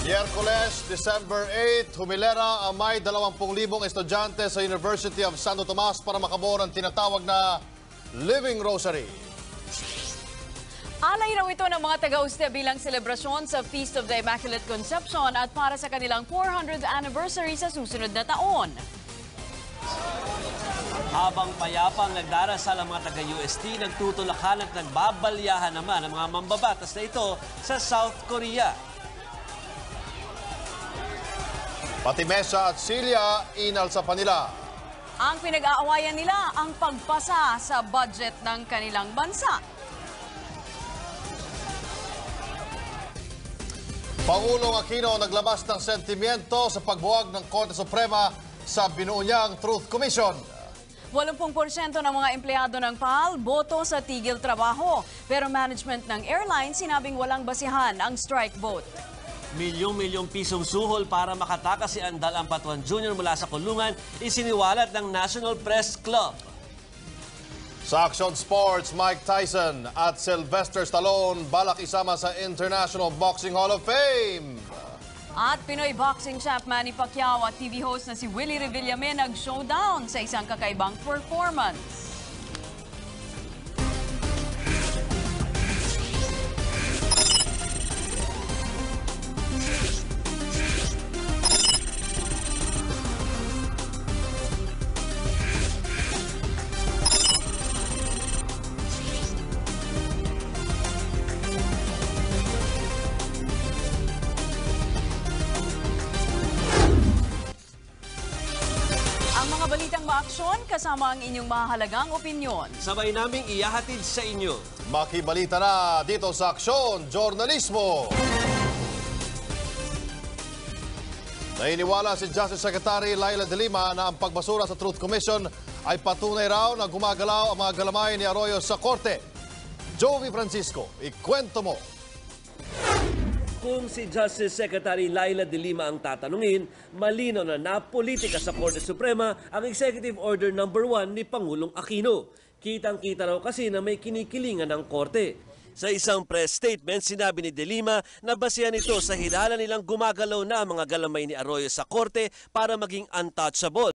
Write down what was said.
Miyerkules, December 8, humilera ang may 20,000 estudyante sa University of Santo Tomas para makabuo ng tinatawag na Living Rosary. Alay raw ito ng mga taga-Usted bilang selebrasyon sa Feast of the Immaculate Conception at para sa kanilang 400th anniversary sa susunod na taon. Habang payapang nagdarasal ang mga taga-UST, nagtutulakan at nagbabalyahan naman ang mga mambabatas na ito sa South Korea. Pati Mesa at Celia, inal sa panila. Ang pinag-aawayan nila ang pagpasa sa budget ng kanilang bansa. Pangulong Aquino naglabas ng sentimiento sa pagbuwag ng Korte Suprema sa binuo niyang Truth Commission. 80% ng mga empleyado ng PAL boto sa tigil trabaho. Pero management ng airline sinabing walang basihan ang strike vote. Milyong-milyong pisong suhol para makatakas si Andal Ampatuan Jr. mula sa kulungan, isiniwalat ng National Press Club. Sa Action Sports, Mike Tyson at Sylvester Stallone balak isama sa International Boxing Hall of Fame. At Pinoy boxing champ Manny Pacquiao at TV host na si Willie Revillame nag-showdown sa isang kakaibang performance. Ang mga balitang maaksyon kasama ang inyong mahalagang opinyon. Sabay naming iyahatid sa inyo. Makibalita na dito sa Aksyon Journalismo. Nainiwala si Justice Secretary Laila De Lima na ang pagbasura sa Truth Commission ay patunay raw na gumagalaw ang mga galamay ni Arroyo sa korte. Jovi Francisco, ikwento mo. Kung si Justice Secretary Laila De Lima ang tatanungin, malino na napolitika sa Korte Suprema ang Executive Order No. 1 ni Pangulong Aquino. Kitang-kita raw kasi na may kinikilingan ng Korte. Sa isang press statement, sinabi ni De Lima na basehan ito sa hinala nilang gumagalaw na ang mga galamay ni Arroyo sa Korte para maging untouchable.